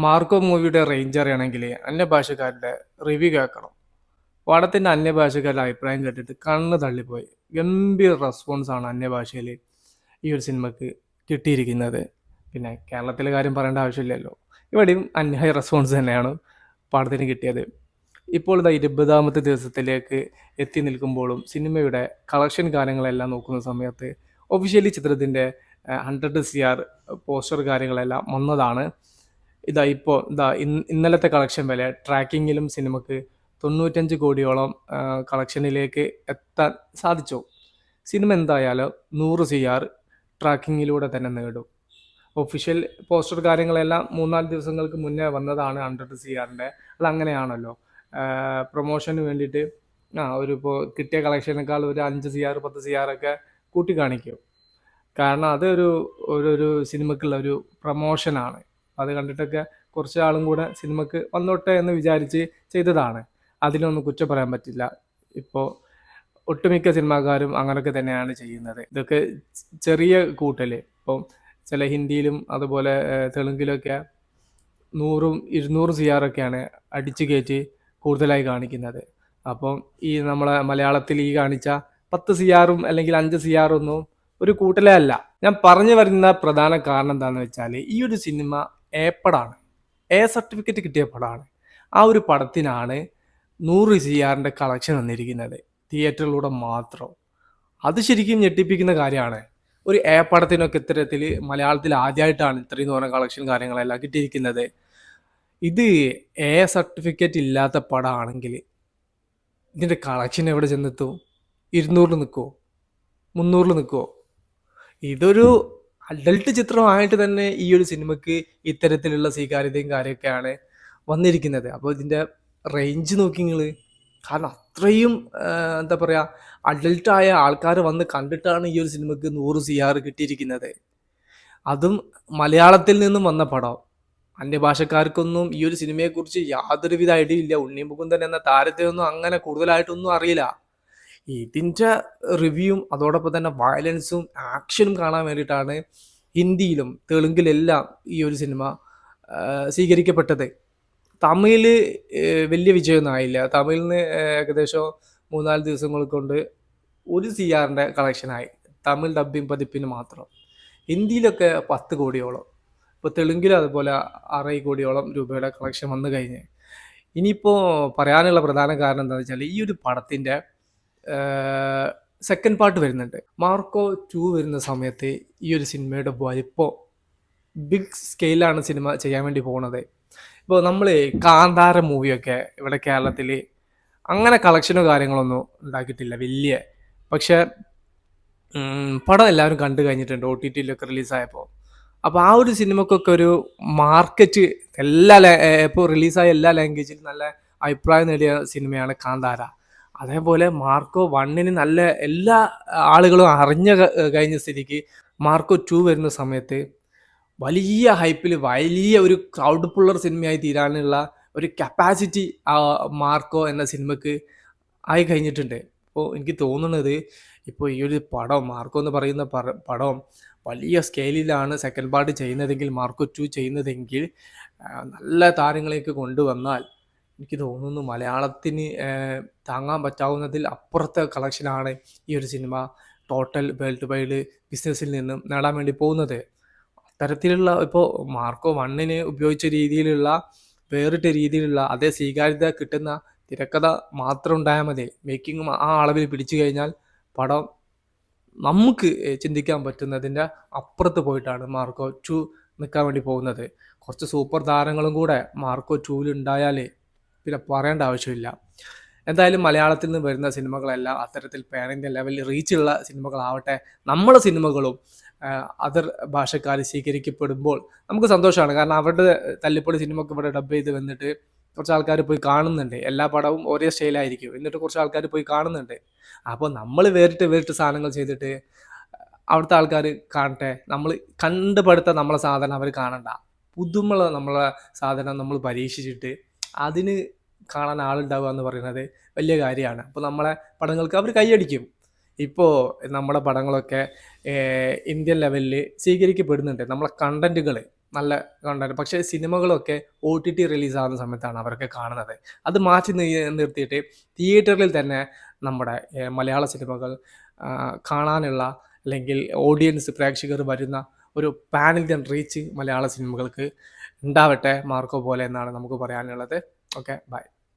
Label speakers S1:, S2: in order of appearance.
S1: Marco മൂവിയുടെ range അറിയണമെങ്കിൽ അന്യഭാഷക്കാരുടെ review കേൾക്കണം. പടത്തിന്റെ അന്യഭാഷക്കാരുടെ അഭിപ്രായം കേട്ടിട്ട് കണ്ണ് തള്ളിപ്പോയി. ഗംഭീര റെസ്പോൺസ് ആണ് അന്യഭാഷയിൽ ഈ ഒരു സിനിമക്ക് കിട്ടിയിരിക്കുന്നത്. പിന്നെ കേരളത്തിലെ കാര്യം പറയേണ്ട ആവശ്യമില്ലല്ലോ. ഇവിടെയും അന്യായ റെസ്പോൺസ് തന്നെയാണ് പടത്തിന് കിട്ടിയത്. ഇപ്പോൾ ഇതാ 20ാമത്തെ ദിവസത്തിലേക്ക് എത്തി നിൽക്കുമ്പോഴും സിനിമയുടെ കളക്ഷൻ കാര്യങ്ങളെല്ലാം നോക്കുന്ന സമയത്ത് ഒഫീഷ്യലി ചിത്രത്തിൻ്റെ 100 CR പോസ്റ്റർ കാര്യങ്ങളെല്ലാം വന്നതാണ്. ഇന്നലത്തെ കളക്ഷൻ വില ട്രാക്കിങ്ങിലും സിനിമക്ക് 95 കോടിയോളം കളക്ഷനിലേക്ക് എത്താൻ സാധിച്ചു. സിനിമ എന്തായാലും 100 CR ട്രാക്കിങ്ങിലൂടെ തന്നെ നേടും. ഒഫീഷ്യൽ പോസ്റ്റർ കാര്യങ്ങളെല്ലാം 3-4 ദിവസങ്ങൾക്ക് മുന്നേ വന്നതാണ് 100 CRൻ്റെ. അതങ്ങനെയാണല്ലോ, പ്രൊമോഷന് വേണ്ടിയിട്ട് ഇപ്പോൾ കിട്ടിയ കളക്ഷനേക്കാൾ ഒരു 5 CR 10 CR ഒക്കെ കൂട്ടി കാണിക്കും. കാരണം അതൊരു ഒരു സിനിമക്കുള്ള ഒരു പ്രൊമോഷനാണ്. അത് കണ്ടിട്ടൊക്കെ കുറച്ച് ആളും കൂടെ സിനിമക്ക് വന്നോട്ടെ എന്ന് വിചാരിച്ച് ചെയ്തതാണ്. അതിലൊന്നും കുറ്റം പറയാൻ പറ്റില്ല. ഇപ്പോൾ ഒട്ടുമിക്ക സിനിമാക്കാരും അങ്ങനെയൊക്കെ തന്നെയാണ് ചെയ്യുന്നത്. ഇതൊക്കെ ചെറിയ കൂട്ടൽ. ഇപ്പം ചില ഹിന്ദിയിലും അതുപോലെ തെലുങ്കിലൊക്കെ 100ഉം 200 CR ഒക്കെയാണ് അടിച്ചു കയറ്റി കൂടുതലായി കാണിക്കുന്നത്. അപ്പം ഈ നമ്മളെ മലയാളത്തിൽ ഈ കാണിച്ച 10 CRും അല്ലെങ്കിൽ 5 CR ഒന്നും ഒരു കൂട്ടലേ അല്ല. ഞാൻ പറഞ്ഞു വരുന്ന പ്രധാന കാരണം എന്താണെന്ന് വെച്ചാൽ, ഈ ഒരു സിനിമ പടമാണ്, സർട്ടിഫിക്കറ്റ് കിട്ടിയ പടമാണ്. ആ ഒരു പടത്തിനാണ് 100 CRൻ്റെ കളക്ഷൻ വന്നിരിക്കുന്നത്, തിയേറ്ററിലൂടെ മാത്രം. അത് ശരിക്കും ഞെട്ടിപ്പിക്കുന്ന കാര്യമാണ്. ഒരു പടത്തിനൊക്കെ ഇത്തരത്തിൽ മലയാളത്തിൽ ആദ്യമായിട്ടാണ് ഇത്രയും തോന്നെ കളക്ഷൻ കാര്യങ്ങളെല്ലാം കിട്ടിയിരിക്കുന്നത്. ഇത് സർട്ടിഫിക്കറ്റ് ഇല്ലാത്ത പടമാണെങ്കിൽ ഇതിൻ്റെ കളക്ഷൻ എവിടെ ചെന്നെത്തും? 200 നിൽക്കുമോ? 300 നിൽക്കുമോ? ഇതൊരു അഡൽട്ട് ചിത്രമായിട്ട് തന്നെ ഈ ഒരു സിനിമക്ക് ഇത്തരത്തിലുള്ള സ്വീകാര്യതയും കാര്യമൊക്കെയാണ് വന്നിരിക്കുന്നത്. അപ്പോൾ ഇതിൻ്റെ റേഞ്ച് നോക്കി നിങ്ങൾ. കാരണം അത്രയും എന്താ പറയുക, അഡൽട്ടായ ആൾക്കാർ വന്ന് കണ്ടിട്ടാണ് ഈ ഒരു സിനിമക്ക് 100 CR കിട്ടിയിരിക്കുന്നത്. അതും മലയാളത്തിൽ നിന്നും വന്ന പടം. അന്യഭാഷക്കാർക്കൊന്നും ഈ ഒരു സിനിമയെക്കുറിച്ച് യാതൊരുവിധ ഐഡിയ ഇല്ല. ഉണ്ണി മുകുന്ദൻ എന്ന താരത്തെയൊന്നും അങ്ങനെ കൂടുതലായിട്ടൊന്നും അറിയില്ല. ഇതിൻ്റെ റിവ്യൂവും അതോടൊപ്പം തന്നെ വയലൻസും ആക്ഷനും കാണാൻ വേണ്ടിയിട്ടാണ് ഹിന്ദിയിലും തെലുങ്കിലെല്ലാം ഈ ഒരു സിനിമ സ്വീകരിക്കപ്പെട്ടത്. തമിഴിൽ വലിയ വിജയമൊന്നും ആയില്ല. തമിഴിൽ നിന്ന് ഏകദേശം 3-4 ദിവസങ്ങൾ കൊണ്ട് 1 CRൻ്റെ കളക്ഷനായി, തമിഴ് ഡബ്ബിംഗ് പതിപ്പിന് മാത്രം. ഹിന്ദിയിലൊക്കെ 10 കോടിയോളം, ഇപ്പോൾ തെലുങ്കിലും അതുപോലെ 6 കോടിയോളം രൂപയുടെ കളക്ഷൻ വന്നു കഴിഞ്ഞ്. ഇനിയിപ്പോൾ പറയാനുള്ള പ്രധാന കാരണം എന്താണെന്ന് വെച്ചാൽ, ഈ ഒരു പടത്തിൻ്റെ സെക്കൻഡ് പാർട്ട് വരുന്നുണ്ട്. മാർക്കോ 2 വരുന്ന സമയത്ത് ഈ ഒരു സിനിമയുടെ വലിപ്പം ബിഗ് സ്കെയിലാണ് സിനിമ ചെയ്യാൻ വേണ്ടി പോകുന്നത്. ഇപ്പോൾ നമ്മൾ കാന്താര മൂവിയൊക്കെ ഇവിടെ കേരളത്തിൽ അങ്ങനെ കളക്ഷനോ കാര്യങ്ങളൊന്നും ഉണ്ടാക്കിയിട്ടില്ല വലിയ. പക്ഷേ പടം എല്ലാവരും കണ്ടു കഴിഞ്ഞിട്ടുണ്ട് OTTയിലൊക്കെ റിലീസായപ്പോൾ. അപ്പോൾ ആ ഒരു സിനിമക്കൊക്കെ ഒരു മാർക്കറ്റ് ഇപ്പോൾ റിലീസായ എല്ലാ ലാംഗ്വേജിലും നല്ല അഭിപ്രായം നേടിയ സിനിമയാണ് കാന്താര. അതേപോലെ മാർക്കോ 1ന് നല്ല എല്ലാ ആളുകളും കഴിഞ്ഞ സ്ഥിതിക്ക് മാർക്കോ 2 വരുന്ന സമയത്ത് വലിയ ഹൈപ്പിൽ വലിയ ഒരു ക്രൗഡ് പുള്ളർ സിനിമയായി തീരാനുള്ള ഒരു കപ്പാസിറ്റി മാർക്കോ എന്ന സിനിമക്ക് ആയി കഴിഞ്ഞിട്ടുണ്ട്. അപ്പോൾ എനിക്ക് തോന്നുന്നത്, ഇപ്പോൾ ഈ ഒരു പടം മാർക്കോ എന്ന് പറയുന്ന പടം വലിയ സ്കെയിലിലാണ് സെക്കൻഡ് പാർട്ട് ചെയ്യുന്നതെങ്കിൽ, മാർക്കോ 2 ചെയ്യുന്നതെങ്കിൽ, നല്ല താരങ്ങളേക്ക് കൊണ്ടുവന്നാൽ എനിക്ക് തോന്നുന്നു മലയാളത്തിന് താങ്ങാൻ പറ്റാവുന്നതിൽ അപ്പുറത്തെ കളക്ഷനാണ് ഈ ഒരു സിനിമ ടോട്ടൽ വേൾഡ് വൈഡ് ബിസിനസ്സിൽ നിന്നും നേടാൻ വേണ്ടി പോകുന്നത്. അത്തരത്തിലുള്ള ഇപ്പോൾ മാർക്കോ 1ന് ഉപയോഗിച്ച രീതിയിലുള്ള വേറിട്ട രീതിയിലുള്ള അതേ സ്വീകാര്യത കിട്ടുന്ന തിരക്കഥ മാത്രം ഉണ്ടായാൽ മതി. മേക്കിങ്ങും ആ അളവിൽ പിടിച്ചു കഴിഞ്ഞാൽ പടം നമുക്ക് ചിന്തിക്കാൻ പറ്റുന്നതിൻ്റെ അപ്പുറത്ത് പോയിട്ടാണ് മാർക്കോ 2 നിൽക്കാൻ വേണ്ടി പോകുന്നത്. കുറച്ച് സൂപ്പർ താരങ്ങളും കൂടെ മാർക്കോ 2ൽ ഉണ്ടായാൽ പിന്നെ പറയേണ്ട ആവശ്യമില്ല. എന്തായാലും മലയാളത്തിൽ നിന്ന് വരുന്ന സിനിമകളെല്ലാം അത്തരത്തിൽ പാൻ ഇന്ത്യ ലെവലിൽ റീച്ചുള്ള സിനിമകളാവട്ടെ. നമ്മളെ സിനിമകളും അതർ ഭാഷക്കാർ സ്വീകരിക്കപ്പെടുമ്പോൾ നമുക്ക് സന്തോഷമാണ്. കാരണം അവരുടെ തല്ലിപ്പൊളി സിനിമക്ക് ഇവിടെ ഡബ് ചെയ്ത് വന്നിട്ട് കുറച്ച് ആൾക്കാർ പോയി കാണുന്നുണ്ട്. എല്ലാ പടവും ഒരേ സ്റ്റൈലായിരിക്കും, എന്നിട്ട് കുറച്ച് ആൾക്കാർ പോയി കാണുന്നുണ്ട്. അപ്പോൾ നമ്മൾ വേറിട്ട് സാധനങ്ങൾ ചെയ്തിട്ട് അവിടുത്തെ ആൾക്കാർ കാണട്ടെ. നമ്മൾ കണ്ടുപടുത്ത നമ്മളെ സാധനം അവർ കാണണ്ട. പുതുമുള്ള നമ്മളെ സാധനം നമ്മൾ പരീക്ഷിച്ചിട്ട് അതിന് കാണാൻ ആളുണ്ടാവുക എന്ന് പറയുന്നത് വലിയ കാര്യമാണ്. അപ്പോൾ നമ്മളെ പടങ്ങൾക്ക് അവർ കൈയടിക്കും. ഇപ്പോൾ നമ്മുടെ പടങ്ങളൊക്കെ ഇന്ത്യൻ ലെവലിൽ സ്വീകരിക്കപ്പെടുന്നുണ്ട്. നമ്മളെ കണ്ടൻറ്റുകൾ നല്ല കണ്ടന്റ്. പക്ഷേ സിനിമകളൊക്കെ OTT റിലീസാകുന്ന സമയത്താണ് അവരൊക്കെ കാണുന്നത്. അത് മാറ്റി നിർത്തിയിട്ട് തിയേറ്ററിൽ തന്നെ നമ്മുടെ മലയാള സിനിമകൾ കാണാനുള്ള, അല്ലെങ്കിൽ ഓഡിയൻസ് പ്രേക്ഷകർ വരുന്ന ഒരു പാൻ ഇന്ത്യൻ റീച്ച് മലയാള സിനിമകൾക്ക് ഉണ്ടാവട്ടെ മാർക്കോ പോലെ എന്നാണ് നമുക്ക് പറയാനുള്ളത്. Okay, by.